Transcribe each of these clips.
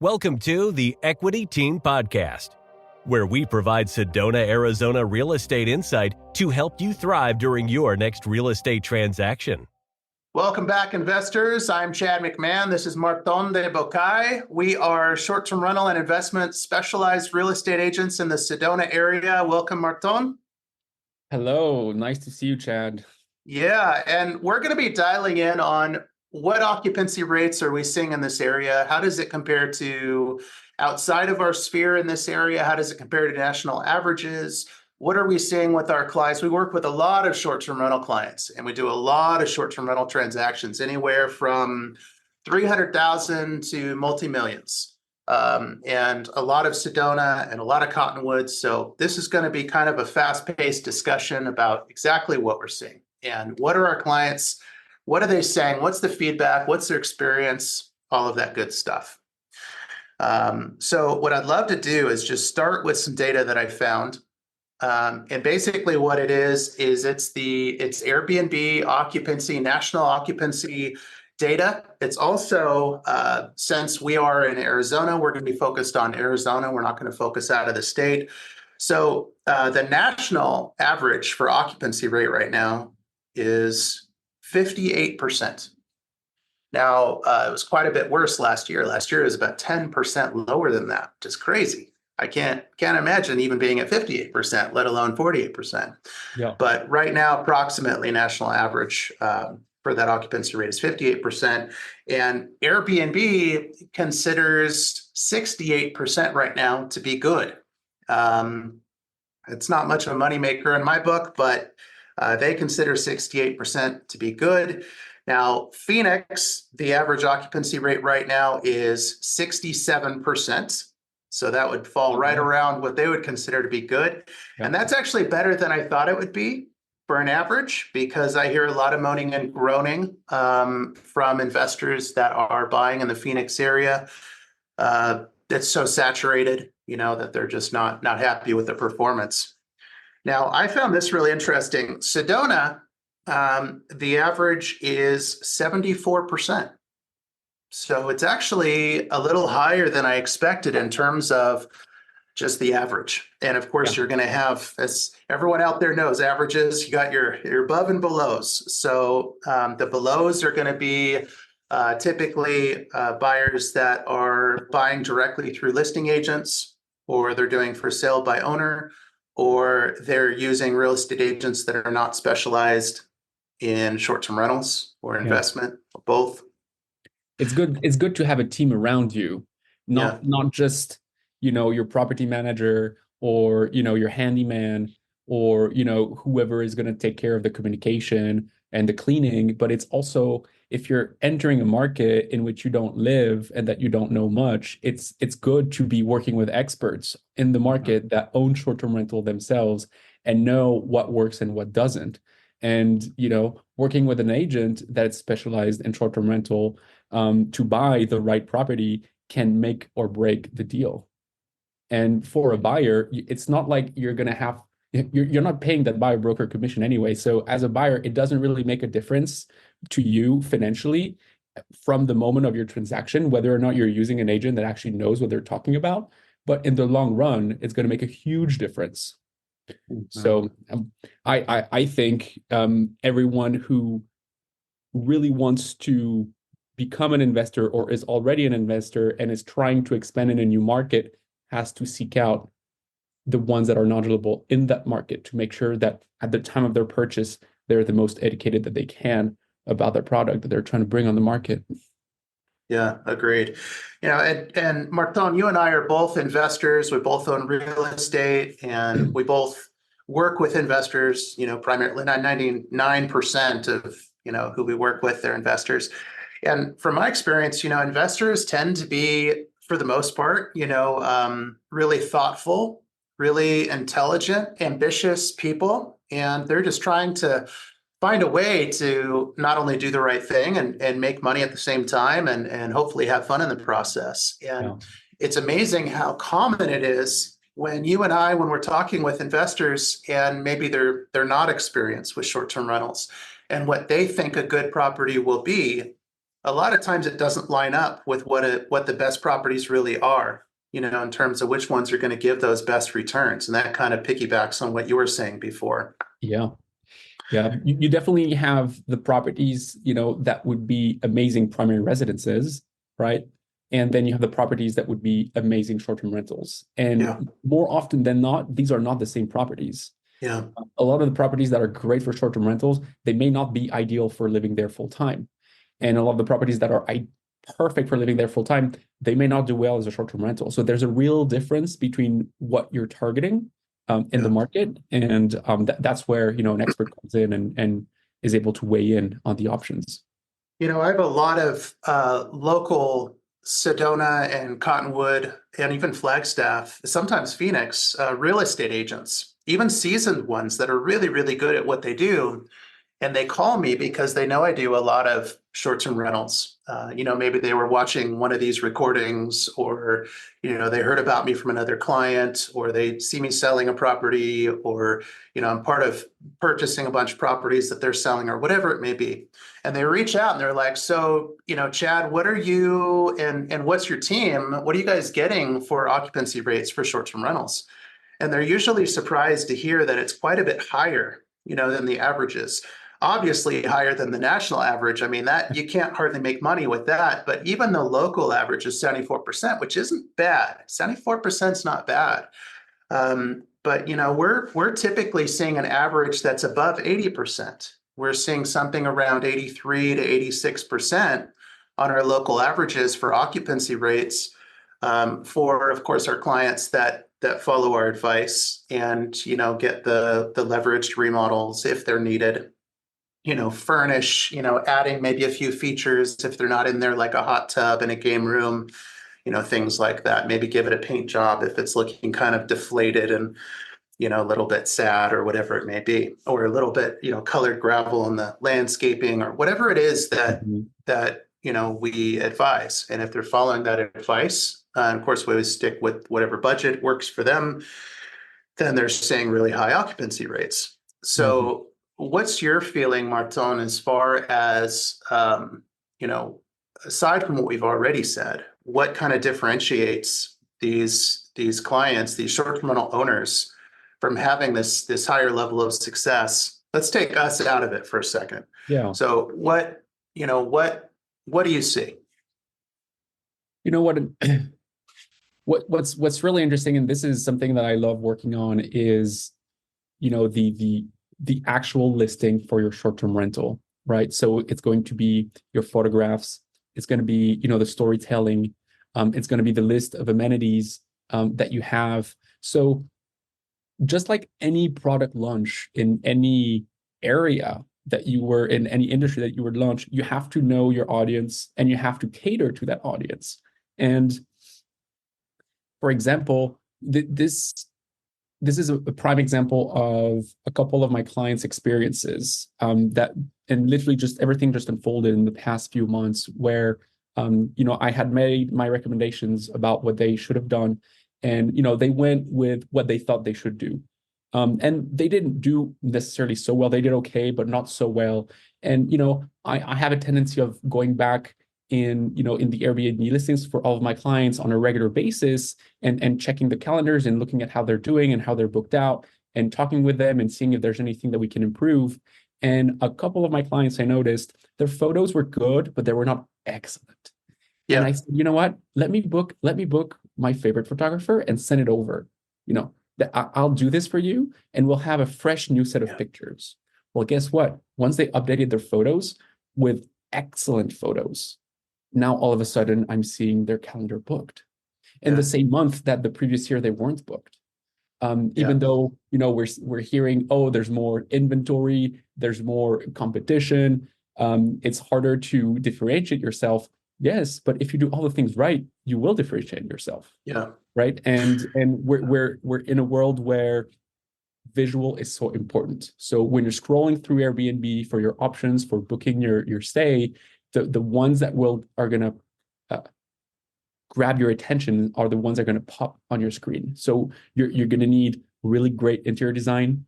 Welcome to the Equity Team Podcast, where we provide Sedona, Arizona real estate insight to help you thrive during your next real estate transaction. Welcome back, investors. I'm Chad McMahon. This is Martin de Bocai. We are short-term rental and investment specialized real estate agents in the Sedona area. Welcome, Martin. Hello, nice to see you, Chad. Yeah, and we're going to be dialing in on what occupancy rates are we seeing in this area? How does it compare to outside of our sphere in this area? How does it compare to national averages? What are we seeing with our clients? We work with a lot of short-term rental clients, and we do a lot of short-term rental transactions, anywhere from 300,000 to multi-millions, and a lot of Sedona and a lot of Cottonwoods. So this is going to be kind of a fast-paced discussion about exactly what we're seeing and what are our clients, what are they saying, what's the feedback, what's their experience, all of that good stuff. So what I'd love to do is just start with some data that I found. And basically what it is it's Airbnb occupancy, national occupancy data. It's also, since we are in Arizona, we're going to be focused on Arizona. We're not going to focus out of the state. So the national average for occupancy rate right now is 58%. Now, it was quite a bit worse last year. Last year it was about 10% lower than that, which is crazy. I can't imagine even being at 58%, let alone 48%. Yeah. But right now, approximately national average for that occupancy rate is 58%. And Airbnb considers 68% right now to be good. It's not much of a moneymaker in my book, but they consider 68% to be good. Now, Phoenix, the average occupancy rate right now is 67%. So that would fall right around what they would consider to be good. Yeah. And that's actually better than I thought it would be for an average, because I hear a lot of moaning and groaning from investors that are buying in the Phoenix area. It's so saturated, that they're just not happy with the performance. Now, I found this really interesting. Sedona, the average is 74%. So it's actually a little higher than I expected in terms of just the average. And of course, You're going to have, as everyone out there knows, averages, you got your above and belows. So the belows are going to be typically buyers that are buying directly through listing agents, or they're doing for sale by owner, or they're using real estate agents that are not specialized in short-term rentals or investment, or both. It's good to have a team around you, not just, your property manager or, your handyman or, whoever is going to take care of the communication and the cleaning. But it's also, if you're entering a market in which you don't live and that you don't know much, it's good to be working with experts in the market that own short-term rental themselves and know what works and what doesn't. And, working with an agent that's specialized in short-term rental to buy the right property can make or break the deal. And for a buyer, it's not like you're not paying that buyer broker commission anyway. So as a buyer, it doesn't really make a difference to you financially from the moment of your transaction, whether or not you're using an agent that actually knows what they're talking about. But in the long run, it's going to make a huge difference. So I think everyone who really wants to become an investor or is already an investor and is trying to expand in a new market has to seek out the ones that are knowledgeable in that market to make sure that at the time of their purchase, they're the most educated that they can about their product that they're trying to bring on the market. Yeah, agreed. And Martin, you and I are both investors. We both own real estate, and we both work with investors, primarily 99% of, who we work with, they're investors. And from my experience, investors tend to be, for the most part, really thoughtful, really intelligent, ambitious people. And they're just trying to find a way to not only do the right thing and make money at the same time and hopefully have fun in the process. And It's amazing how common it is when you and I, when we're talking with investors and maybe they're not experienced with short-term rentals and what they think a good property will be, a lot of times it doesn't line up with what the best properties really are, in terms of which ones are going to give those best returns. And that kind of piggybacks on what you were saying before. Yeah. Yeah, you definitely have the properties, that would be amazing primary residences, right? And then you have the properties that would be amazing short-term rentals. And more often than not, these are not the same properties. Yeah. A lot of the properties that are great for short-term rentals, they may not be ideal for living there full-time. And a lot of the properties that are perfect for living there full-time, they may not do well as a short-term rental. So there's a real difference between what you're targeting in the market, and that's where an expert comes in and is able to weigh in on the options. I have a lot of local Sedona and Cottonwood and even Flagstaff, sometimes Phoenix, real estate agents, even seasoned ones that are really, really good at what they do. And they call me because they know I do a lot of short-term rentals. Maybe they were watching one of these recordings, or, they heard about me from another client, or they see me selling a property, or, I'm part of purchasing a bunch of properties that they're selling, or whatever it may be. And they reach out and they're like, so, Chad, what are you and what's your team? What are you guys getting for occupancy rates for short-term rentals? And they're usually surprised to hear that it's quite a bit higher, than the averages. Obviously higher than the national average. I mean, that you can't hardly make money with that. But even the local average is 74%, which isn't bad. 74% is not bad. But we're typically seeing an average that's above 80%. We're seeing something around 83 to 86% on our local averages for occupancy rates, for, of course, our clients that follow our advice and get the leveraged remodels if they're needed. Furnish, adding maybe a few features if they're not in there, like a hot tub and a game room, things like that. Maybe give it a paint job if it's looking kind of deflated and, a little bit sad, or whatever it may be, or a little bit, colored gravel in the landscaping, or whatever it is that we advise. And if they're following that advice, and of course we always stick with whatever budget works for them, then they're seeing really high occupancy rates. So what's your feeling, Martin, as far as, aside from what we've already said, what kind of differentiates these clients, these short-term rental owners, from having this higher level of success? Let's take us out of it for a second. Yeah. So what do you see? What's really interesting, and this is something that I love working on, is the actual listing for your short-term rental, right? So it's going to be your photographs, it's going to be the storytelling, it's going to be the list of amenities that you have. So just like any product launch in any area that you were in, any industry that you would launch, you have to know your audience and you have to cater to that audience. And for example, this is a prime example of a couple of my clients' experiences, and literally just everything just unfolded in the past few months, where I had made my recommendations about what they should have done, and they went with what they thought they should do, and they didn't do necessarily so well. They did okay, but not so well. And I have a tendency of going back in the Airbnb listings for all of my clients on a regular basis, and checking the calendars and looking at how they're doing and how they're booked out, and talking with them and seeing if there's anything that we can improve. And a couple of my clients, I noticed their photos were good, but they were not excellent. Yeah. And I said, you know what? Let me book my favorite photographer and send it over. I'll do this for you, and we'll have a fresh new set of pictures. Well, guess what? Once they updated their photos with excellent photos, now all of a sudden I'm seeing their calendar booked. In the same month that the previous year they weren't booked. Even though we're hearing, oh, there's more inventory, there's more competition, it's harder to differentiate yourself. Yes, but if you do all the things right, you will differentiate yourself. Yeah. Right. And we're in a world where visual is so important. So when you're scrolling through Airbnb for your options for booking your stay, the ones that are going to grab your attention are the ones that are going to pop on your screen. So you're going to need really great interior design.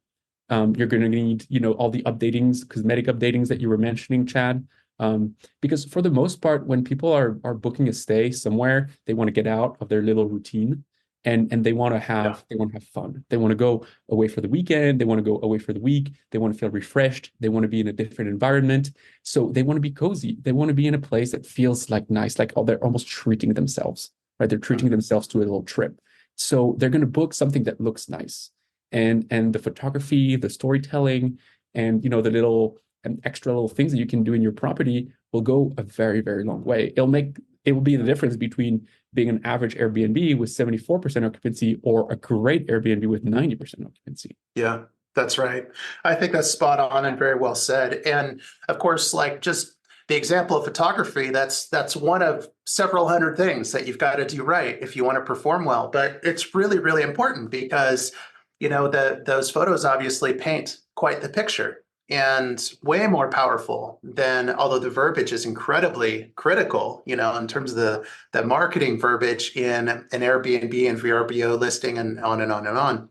You're going to need all the cosmetic updatings that you were mentioning, Chad. Because for the most part, when people are booking a stay somewhere, they want to get out of their little routine, and they want to have fun. They want to go away for the weekend. They want to go away for the week. They want to feel refreshed. They want to be in a different environment. So they want to be cozy. They want to be in a place that feels like nice, like they're almost treating themselves, right? They're treating themselves to a little trip. So they're going to book something that looks nice, and the photography, the storytelling, and the little and extra little things that you can do in your property will go a very, very long way. It will be the difference between being an average Airbnb with 74% occupancy or a great Airbnb with 90% occupancy. Yeah, that's right. I think that's spot on and very well said. And of course, like just the example of photography, that's one of several hundred things that you've got to do right if you want to perform well. But it's really, really important because, those photos obviously paint quite the picture, and way more powerful than, although the verbiage is incredibly critical, in terms of the marketing verbiage in an Airbnb and VRBO listing and on and on and on.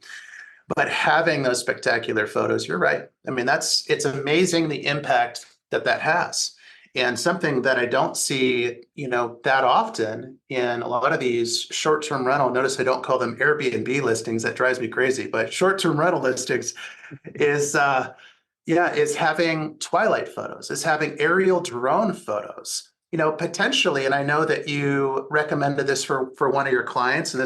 But having those spectacular photos, you're right. I mean, it's amazing the impact that has. And something that I don't see, that often in a lot of these short-term rental, notice I don't call them Airbnb listings, that drives me crazy, but short-term rental listings is having twilight photos, is having aerial drone photos, potentially. And I know that you recommended this for one of your clients, and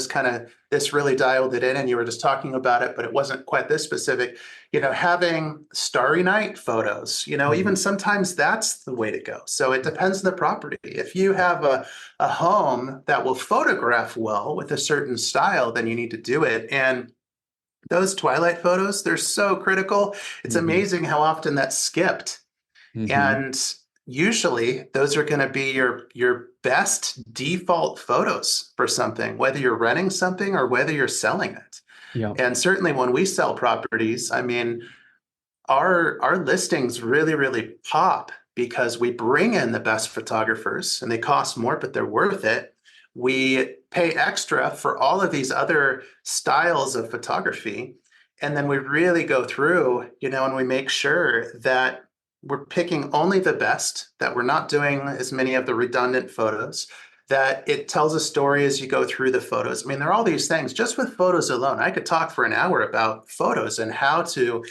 this really dialed it in, and you were just talking about it, but it wasn't quite this specific, having starry night photos, even sometimes that's the way to go. So it depends on the property. If you have a home that will photograph well with a certain style, then you need to do it. And those twilight photos, they're so critical. It's amazing how often that's skipped. And usually those are going to be your best default photos for something, whether you're renting something or whether you're selling it. Yeah. And certainly when we sell properties, I mean, our listings really, really pop because we bring in the best photographers, and they cost more, but they're worth it. We pay extra for all of these other styles of photography. And then we really go through, and we make sure that we're picking only the best, that we're not doing as many of the redundant photos, that it tells a story as you go through the photos. I mean, there are all these things just with photos alone. I could talk for an hour about photos and how to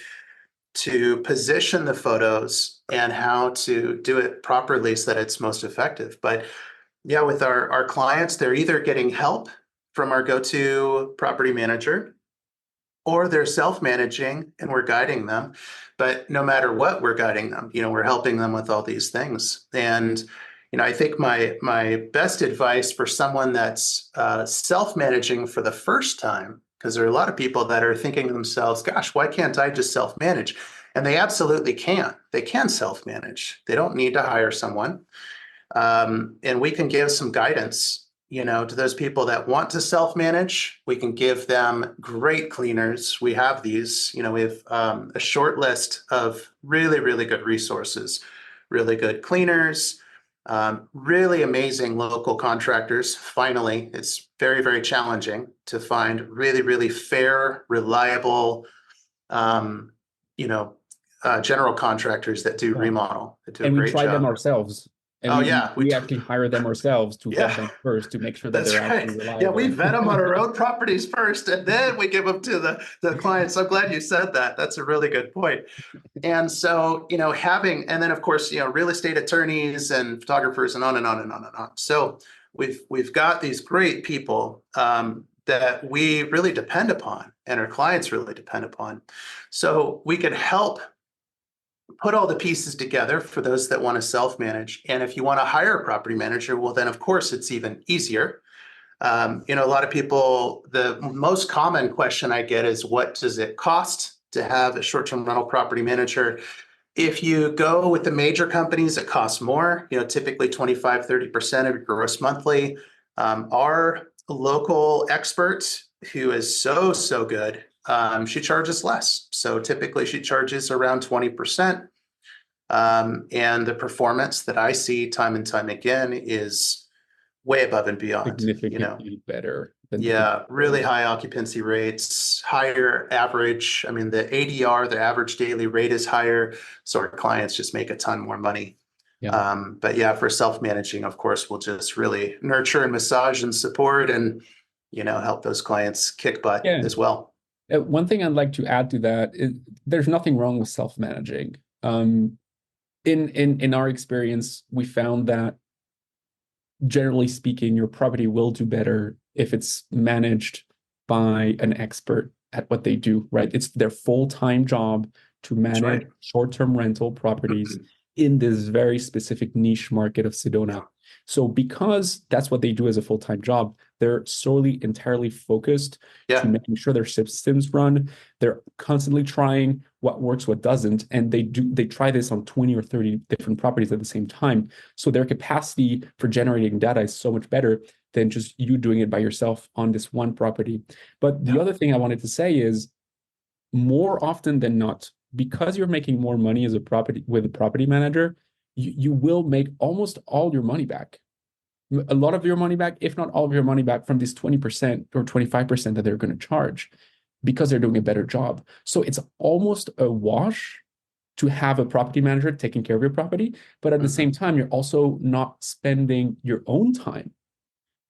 position the photos and how to do it properly so that it's most effective. But yeah, with our clients, they're either getting help from our go-to property manager, or they're self-managing and we're guiding them. But no matter what, we're guiding them. We're helping them with all these things. And I think my best advice for someone that's self-managing for the first time, because there are a lot of people that are thinking to themselves, gosh, why can't I just self-manage? And they absolutely can. They can self-manage. They don't need to hire someone. And we can give some guidance, to those people that want to self-manage. We can give them great cleaners. We have these, we have a short list of really, really good resources, really good cleaners, really amazing local contractors. Finally, it's very, very challenging to find really, really fair, reliable, general contractors that do remodel, that do a great job. And we try them ourselves. And we actually hire them ourselves to vet them first to make sure that they're actually reliable. Yeah, we vet them on our own properties first, and then we give them to the clients. I'm glad you said that. That's a really good point. And so, and then of course, real estate attorneys and photographers and on and on and on and on. So we've got these great people that we really depend upon, and our clients really depend upon. So we can help put all the pieces together for those that want to self-manage. And if you want to hire a property manager, well, then of course it's even easier. A lot of people, the most common question I get is, what does it cost to have a short-term rental property manager? If you go with the major companies, it costs more, typically 25, 30% of your gross monthly. Our local expert, who is so good, she charges less. So typically she charges around 20%. And the performance that I see time and time again is way above and beyond. Significantly better. Really high occupancy rates, higher average. I mean, the ADR, the average daily rate, is higher. So our clients just make a ton more money. Yeah. But yeah, for self-managing, of course, we'll just really nurture and massage and support and, help those clients kick butt Yeah. as well. One thing I'd like to add to that is there's nothing wrong with self-managing. In our experience, we found that generally speaking, your property will do better if it's managed by an expert at what they do, right? It's their full-time job to manage short-term rental properties in this very specific niche market of Sedona. So because that's what they do as a full-time job, they're solely entirely focused to making sure their systems run. They're constantly trying what works, what doesn't, and they try this on 20 or 30 different properties at the same time. So their capacity for generating data is so much better than just you doing it by yourself on this one property. But the other thing I wanted to say is, more often than not, because you're making more money as a property manager, you will make almost all your money back. A lot of your money back, if not all of your money back, from this 20% or 25% that they're going to charge, because they're doing a better job. So it's almost a wash to have a property manager taking care of your property, but at the same time, you're also not spending your own time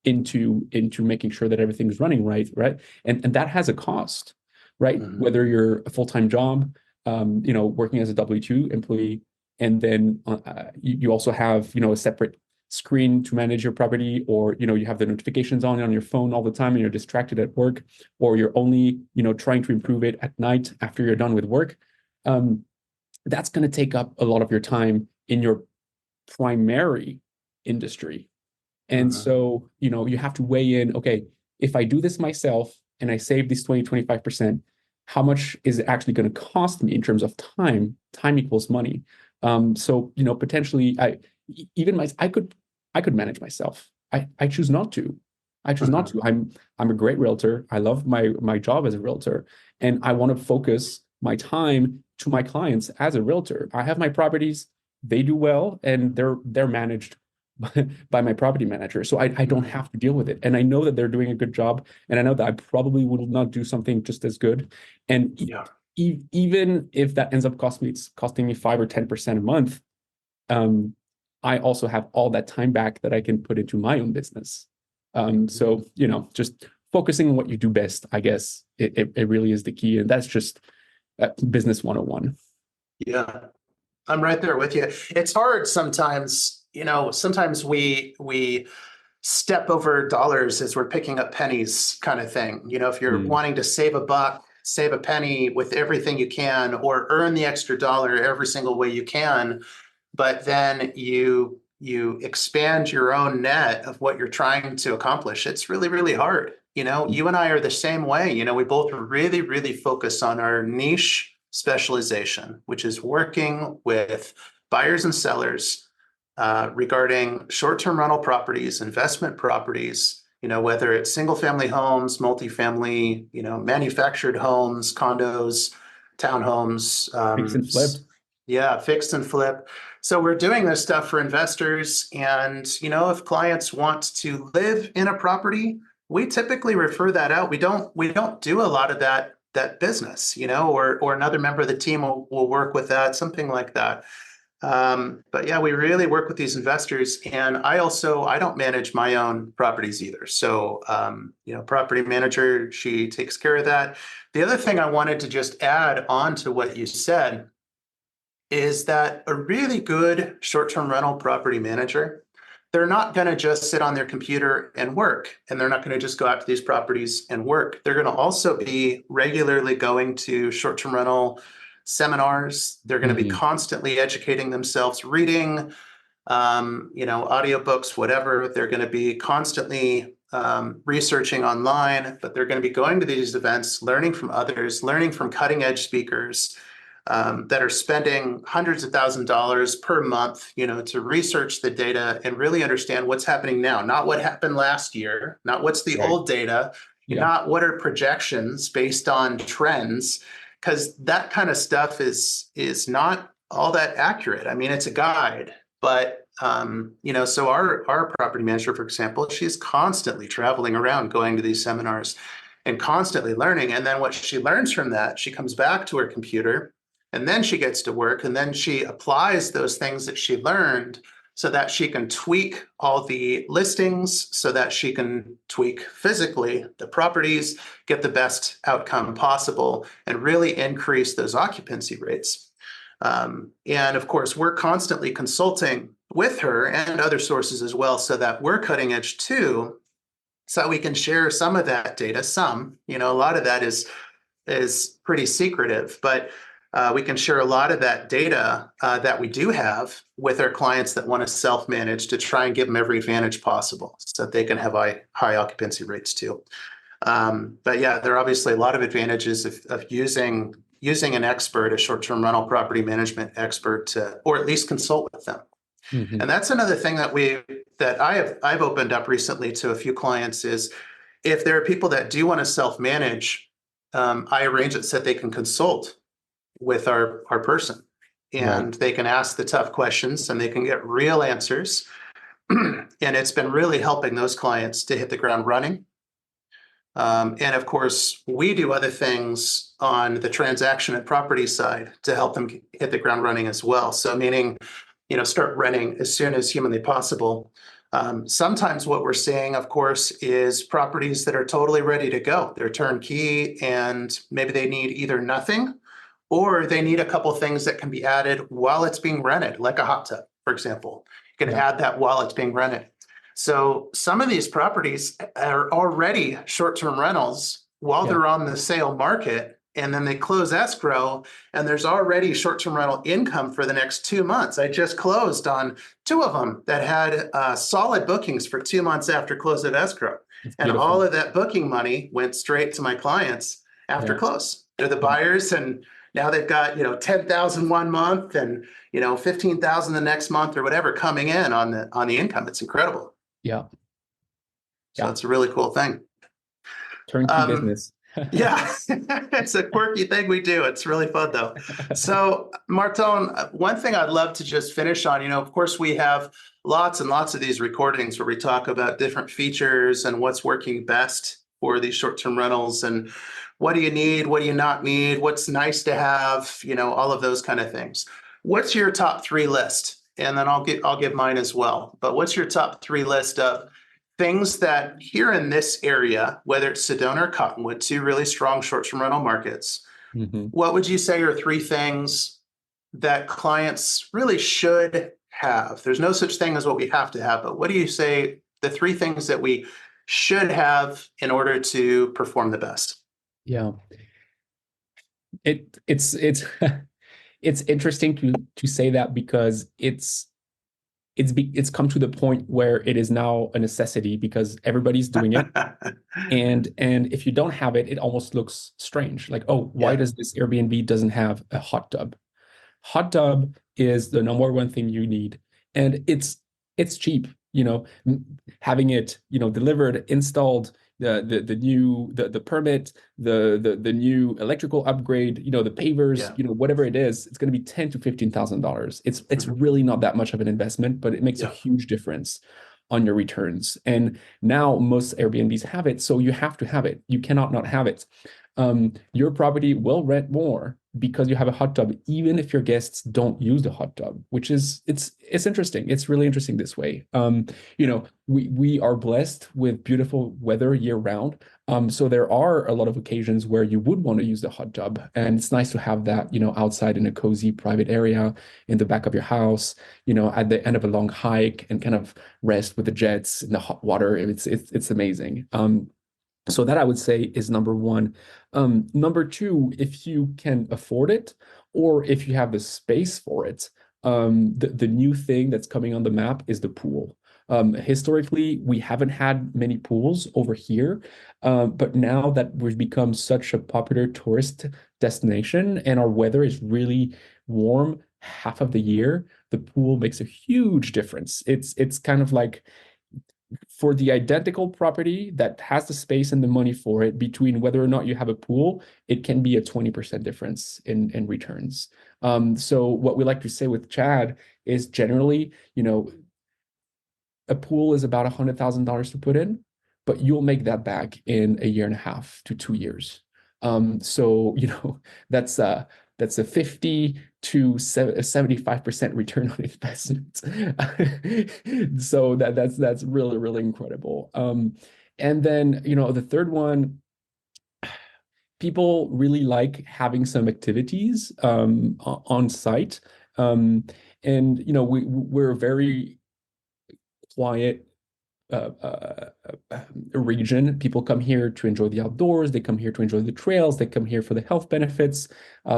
into making sure that everything's running right? And that has a cost, right? Whether you're a full-time job, working as a W-2 employee, and then you also have, a separate screen to manage your property, or, you have the notifications on your phone all the time and you're distracted at work, or you're only, trying to improve it at night after you're done with work. That's going to take up a lot of your time in your primary industry. And so, you have to weigh in, okay, if I do this myself and I save this 20-25%, how much is it actually going to cost me in terms of time? Time equals money. So, potentially I could manage myself. I choose not to. I'm a great realtor. I love my job as a realtor, and I want to focus my time to my clients as a realtor. I have my properties, they do well, and they're managed by my property manager. So I don't have to deal with it. And I know that they're doing a good job. And I know that I probably will not do something just as good. And even if that ends up costing me 5 or 10% a month, I also have all that time back that I can put into my own business. So, just focusing on what you do best, I guess it really is the key. And that's just business 101. Yeah, I'm right there with you. It's hard sometimes. Sometimes we step over dollars as we're picking up pennies kind of thing. If you're wanting to save a buck, save a penny with everything you can, or earn the extra dollar every single way you can, but then you expand your own net of what you're trying to accomplish. It's really, really hard. You and I are the same way. We both really, really focus on our niche specialization, which is working with buyers and sellers regarding short-term rental properties, investment properties, whether it's single-family homes, multifamily, manufactured homes, condos, townhomes. Fix and flip. Yeah, fixed and flip. So we're doing this stuff for investors. And, if clients want to live in a property, we typically refer that out. We don't do a lot of that business, or another member of the team will work with that, something like that. But yeah, we really work with these investors, and I don't manage my own properties either. So, property manager, she takes care of that. The other thing I wanted to just add on to what you said is that a really good short-term rental property manager, they're not going to just sit on their computer and work, and they're not going to just go out to these properties and work. They're going to also be regularly going to short-term rental seminars. They're going to be constantly educating themselves, reading, audiobooks, whatever. They're going to be constantly researching online, but they're going to be going to these events, learning from others, learning from cutting edge speakers that are spending hundreds of thousands of dollars per month, to research the data and really understand what's happening now, not what happened last year, not what's the old data, not what are projections based on trends. Because that kind of stuff is not all that accurate. I mean, it's a guide, but so our property manager, for example, she's constantly traveling around, going to these seminars, and constantly learning. And then what she learns from that, she comes back to her computer, and then she gets to work, and then she applies those things that she learned so that she can tweak all the listings, so that she can tweak physically the properties, get the best outcome possible, and really increase those occupancy rates. And of course, we're constantly consulting with her and other sources as well, so that we're cutting edge too, so we can share some of that data. A lot of that is pretty secretive, but we can share a lot of that data that we do have with our clients that want to self-manage, to try and give them every advantage possible so that they can have high occupancy rates too. But yeah, there are obviously a lot of advantages of using an expert, a short-term rental property management expert, or at least consult with them. Mm-hmm. And that's another thing that I've opened up recently to a few clients is, if there are people that do want to self-manage, I arrange it so that they can consult with our person, and they can ask the tough questions and they can get real answers. And it's been really helping those clients to hit the ground running. And of course, we do other things on the transaction and property side to help them hit the ground running as well. So meaning, start renting as soon as humanly possible. Sometimes what we're seeing, of course, is properties that are totally ready to go. They're turnkey, and maybe they need either nothing, or they need a couple things that can be added while it's being rented, like a hot tub, for example. You can add that while it's being rented. So some of these properties are already short-term rentals while they're on the sale market, and then they close escrow, and there's already short-term rental income for the next 2 months. I just closed on 2 of them that had solid bookings for 2 months after close of escrow. And all of that booking money went straight to my clients after close. They're the buyers, and now they've got, 10,000 one month and, 15,000 the next month or whatever coming in on the income. It's incredible. Yeah. So it's a really cool thing. Turnkey business. Yeah, it's a quirky thing we do. It's really fun though. So Martin, one thing I'd love to just finish on, of course, we have lots and lots of these recordings where we talk about different features and what's working best for these short-term rentals, and what do you need, what do you not need, what's nice to have, all of those kind of things. What's your top 3 list? And then I'll give mine as well. But what's your top 3 list of things that here in this area, whether it's Sedona or Cottonwood, 2 really strong short-term rental markets, what would you say are 3 things that clients really should have? There's no such thing as what we have to have, but what do you say the 3 things that we should have in order to perform the best? Yeah, it's it's interesting to say that, because it's come to the point where it is now a necessity because everybody's doing it. and if you don't have it, it almost looks strange. Like, oh, why does this Airbnb doesn't have a hot tub? Hot tub is the number one thing you need, and it's cheap. Having it delivered, installed, the permit, the new electrical upgrade, the pavers, whatever it is, it's going to be $10,000 to $15,000. It's really not that much of an investment, but it makes a huge difference on your returns. And now most Airbnbs have it, so you have to have it. You cannot not have it. Your property will rent more because you have a hot tub, even if your guests don't use the hot tub, which is it's interesting. It's really interesting this way. We are blessed with beautiful weather year round. So there are a lot of occasions where you would want to use the hot tub, and it's nice to have that, outside in a cozy private area in the back of your house, at the end of a long hike, and kind of rest with the jets in the hot water. It's amazing. So that I would say is number 1. Number 2, if you can afford it, or if you have the space for it, the new thing that's coming on the map is the pool. Historically, we haven't had many pools over here, but now that we've become such a popular tourist destination and our weather is really warm half of the year, the pool makes a huge difference. It's kind of like, for the identical property that has the space and the money for it, between whether or not you have a pool, it can be a 20% difference in returns. So what we like to say with Chad is, generally, a pool is about $100,000 to put in, but you'll make that back in 1.5 to 2 years. So that's that's a 50 to 75% return on investment. So that's really, really incredible. And then, the third one, people really like having some activities on site. And, we're very quiet region. People come here to enjoy the outdoors. They come here to enjoy the trails. They come here for the health benefits.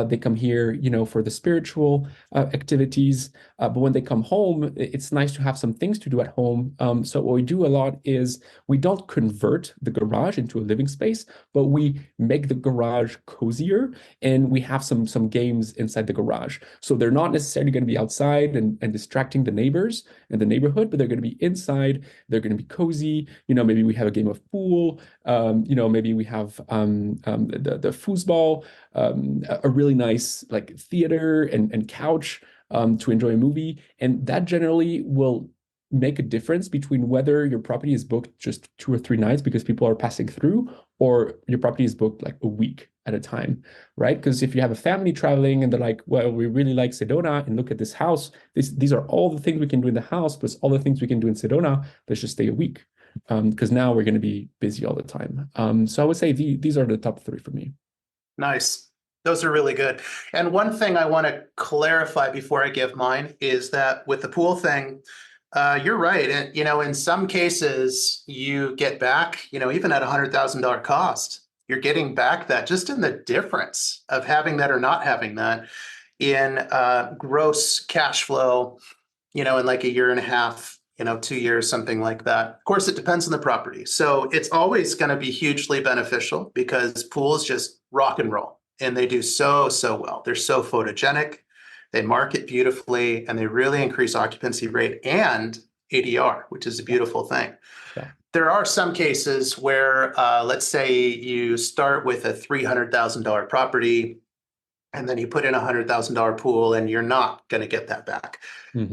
They come here, for the spiritual activities. But when they come home, it's nice to have some things to do at home. So what we do a lot is we don't convert the garage into a living space, but we make the garage cozier, and we have some games inside the garage. So they're not necessarily going to be outside and distracting the neighbors and the neighborhood, but they're going to be inside. They're going to be cozy. Maybe we have a game of pool. Maybe we have the foosball, a really nice like theater and couch to enjoy a movie. And that generally will make a difference between whether your property is booked just 2 or 3 nights because people are passing through, or your property is booked like a week at a time, right? Because if you have a family traveling and they're like, well, we really like Sedona and look at this house, these are all the things we can do in the house, plus all the things we can do in Sedona, let's just stay a week. Because now we're going to be busy all the time. So I would say these are the top 3 for me. Nice. Those are really good. And one thing I want to clarify before I give mine is that with the pool thing, you're right. And, in some cases you get back, even at $100,000 cost, you're getting back that just in the difference of having that or not having that in gross cash flow, in like a year and a half, 2 years, something like that. Of course, it depends on the property. So it's always going to be hugely beneficial because pools just rock and roll and they do so well. They're so photogenic. They market beautifully, and they really increase occupancy rate and ADR, which is a beautiful thing. Yeah. There are some cases where, let's say you start with a $300,000 property, and then you put in a $100,000 pool, and you're not going to get that back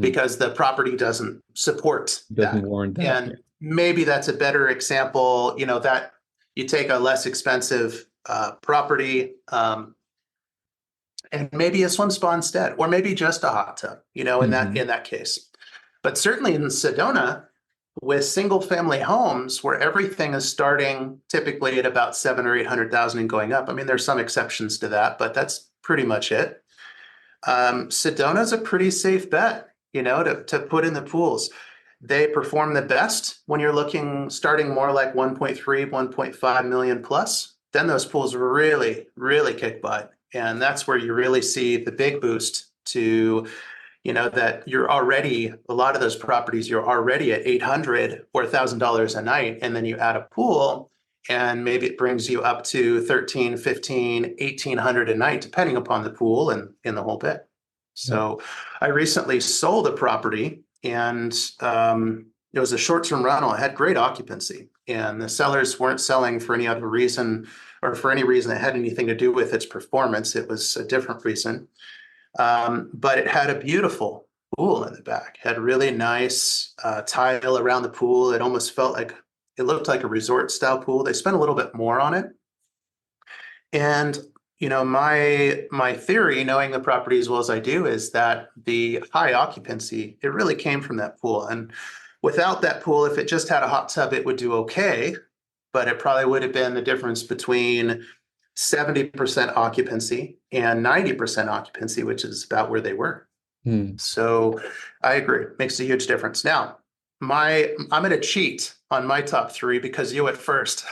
because the property doesn't support that. Warrant that. And maybe that's a better example, that you take a less expensive property, and maybe a swim spa instead, or maybe just a hot tub, in that case. But certainly in Sedona, with single family homes where everything is starting typically at about 700,000 or 800,000 and going up. I mean, there's some exceptions to that, but that's pretty much it. Sedona is a pretty safe bet, to put in the pools. They perform the best when you're starting more like 1.3, 1.5 million plus. Then those pools really, really kick butt. And that's where you really see the big boost to, that you're already, a lot of those properties, you're already at $800 or $1,000 a night. And then you add a pool and maybe it brings you up to 1,300, 1,500, 1,800 a night, depending upon the pool and in the whole bit. So I recently sold a property, and it was a short-term rental. It had great occupancy, and the sellers weren't selling for any other reason or for any reason that had anything to do with its performance. It was a different reason. But it had a beautiful pool in the back, had really nice tile around the pool. It almost felt like, it looked like a resort style pool. They spent a little bit more on it. And, my theory, knowing the property as well as I do, is that the high occupancy, it really came from that pool. And without that pool, if it just had a hot tub, it would do okay. But it probably would have been the difference between 70% occupancy and 90% occupancy, which is about where they were. So I agree. Makes a huge difference. Now, I'm going to cheat on my top 3 because you went first.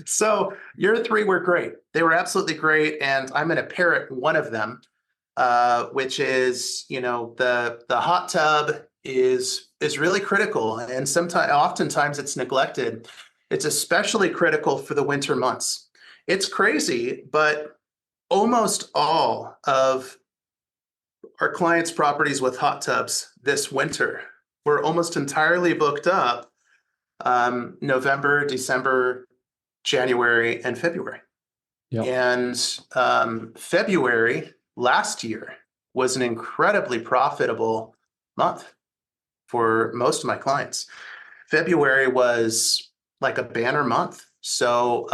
So your 3 were great. They were absolutely great. And I'm going to parrot one of them, which is, the hot tub is really critical. And oftentimes it's neglected. It's especially critical for the winter months. It's crazy, but almost all of our clients' properties with hot tubs this winter were almost entirely booked up November, December, January, and February. Yep. And February last year was an incredibly profitable month for most of my clients. February was like a banner month. So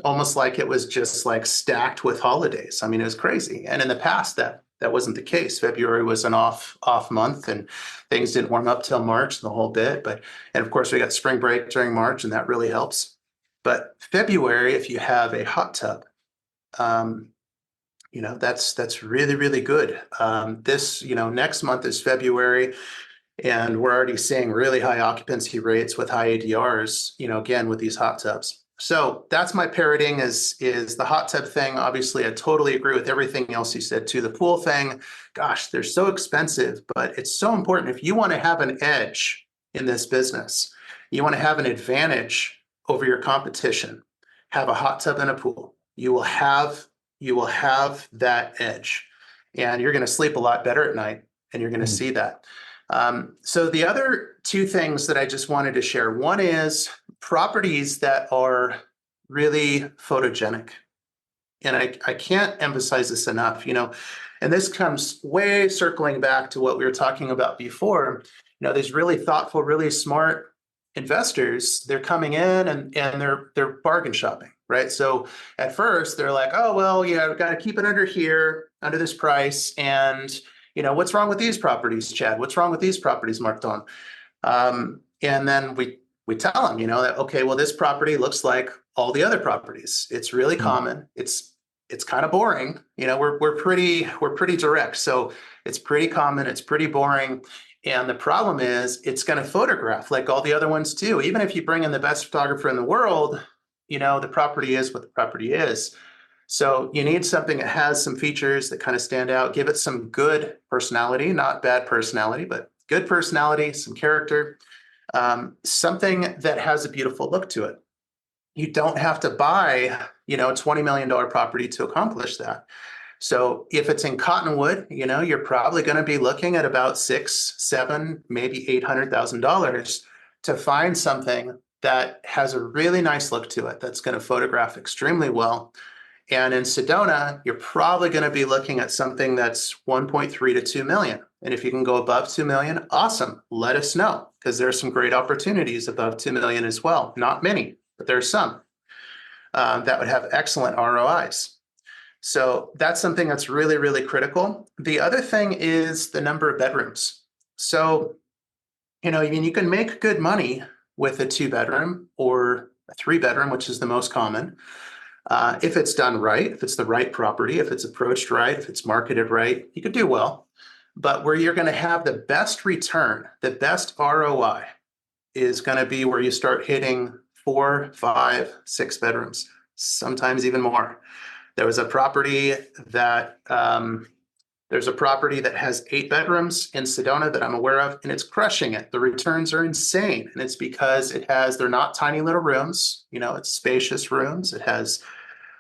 almost like it was just like stacked with holidays. I mean, it was crazy. And in the past, that wasn't the case. February was an off month, and things didn't warm up till March, the whole bit. And of course, we got spring break during March, and that really helps. But February, if you have a hot tub, that's really, really good. This, next month is February, and we're already seeing really high occupancy rates with high ADRs, again, with these hot tubs. So that's my parroting is the hot tub thing. Obviously, I totally agree with everything else you said too. The pool thing, gosh, they're so expensive, but it's so important. If you want to have an edge in this business, you want to have an advantage over your competition, have a hot tub and a pool. You will have that edge, and you're going to sleep a lot better at night, and you're going to see that. So the other two things that I just wanted to share, one is properties that are really photogenic. And I can't emphasize this enough, and this comes way circling back to what we were talking about before. These really thoughtful, really smart investors, they're coming in and they're bargain shopping, right? So at first they're like, oh, well, we've got to keep it under here, under this price. And what's wrong with these properties, Chad? What's wrong with these properties, Martin? And then we tell them, that, okay, well, this property looks like all the other properties. It's really common. It's kind of boring. We're pretty direct. So it's pretty common. It's pretty boring. And the problem is it's going to photograph like all the other ones too. Even if you bring in the best photographer in the world, the property is what the property is. So you need something that has some features that kind of stand out, give it some good personality, not bad personality, but good personality, some character, something that has a beautiful look to it. You don't have to buy, a $20 million property to accomplish that. So if it's in Cottonwood, you're probably going to be looking at about $600,000, $700,000, maybe $800,000 to find something that has a really nice look to it, that's going to photograph extremely well. And in Sedona, you're probably going to be looking at something that's 1.3 to 2 million. And if you can go above 2 million, awesome. Let us know, because there's some great opportunities above 2 million as well. Not many, but there's some that would have excellent ROIs. So that's something that's really, really critical. The other thing is the number of bedrooms. So, you can make good money with a 2-bedroom or a 3-bedroom, which is the most common. If it's done right, if it's the right property, if it's approached right, if it's marketed right, you could do well. But where you're going to have the best return, the best ROI is going to be where you start hitting 4, 5, 6 bedrooms, sometimes even more. There's a property that has 8 bedrooms in Sedona that I'm aware of, and it's crushing it. The returns are insane. And it's because they're not tiny little rooms, it's spacious rooms. It has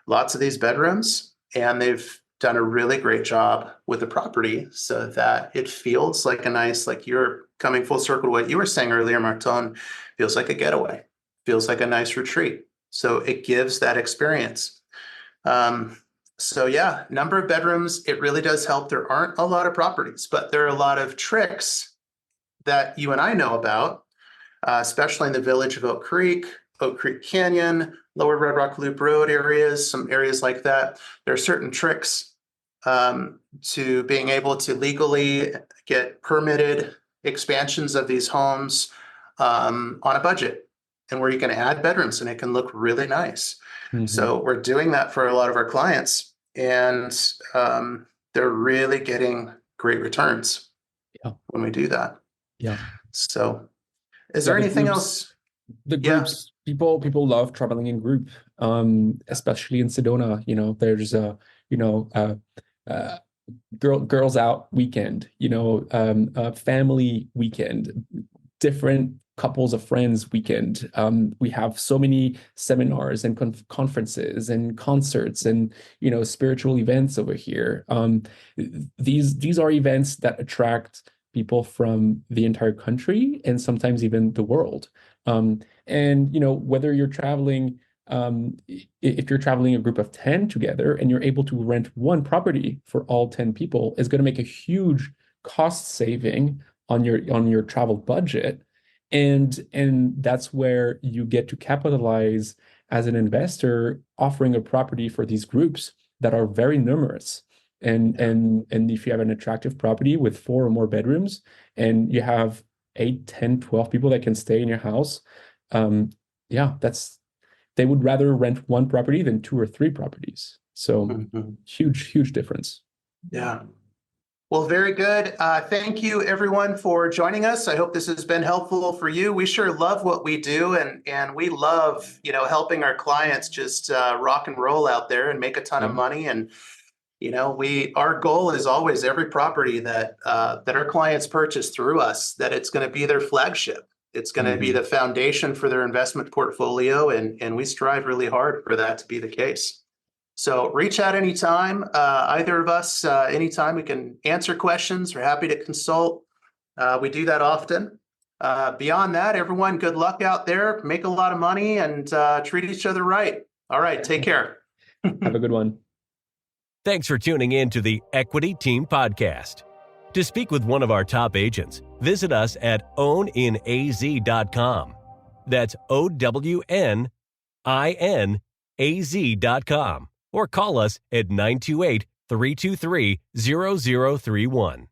lots of these bedrooms, and they've done a really great job with the property so that it feels like like you're coming full circle to what you were saying earlier, Martin, feels like a getaway, feels like a nice retreat. So it gives that experience. So yeah, number of bedrooms, it really does help. There aren't a lot of properties, but there are a lot of tricks that you and I know about, especially in the village of Oak Creek Canyon, Lower Red Rock Loop Road areas, some areas like that. There are certain tricks to being able to legally get permitted expansions of these homes on a budget, and where you can add bedrooms and it can look really nice. Mm-hmm. So we're doing that for a lot of our clients, and they're really getting great returns when we do that. Yeah. So is there anything else? The groups, people love traveling in group, especially in Sedona. There's girls out weekend, family weekend, different couples of friends weekend. We have so many seminars and conferences and concerts and spiritual events over here. These are events that attract people from the entire country and sometimes even the world. And whether you're traveling, if you're traveling a group of 10 together and you're able to rent one property for all 10 people, is going to make a huge cost saving on your travel budget. And that's where you get to capitalize as an investor offering a property for these groups that are very numerous. And if you have an attractive property with 4 or more bedrooms and you have 8, 10, 12 people that can stay in your house, they would rather rent one property than 2 or 3 properties. So huge difference. Yeah. Well, very good. Thank you everyone for joining us. I hope this has been helpful for you. We sure love what we do, and we love, helping our clients just rock and roll out there and make a ton of money. And our goal is always every property that our clients purchase through us, that it's going to be their flagship. It's going to be the foundation for their investment portfolio, and we strive really hard for that to be the case. So reach out anytime, either of us, anytime. We can answer questions. We're happy to consult. We do that often. Beyond that, everyone, good luck out there. Make a lot of money and treat each other right. All right, take care. Have a good one. Thanks for tuning in to the Equity Team Podcast. To speak with one of our top agents, visit us at owninaz.com. That's owninaz.com. Or call us at 928-323-0031.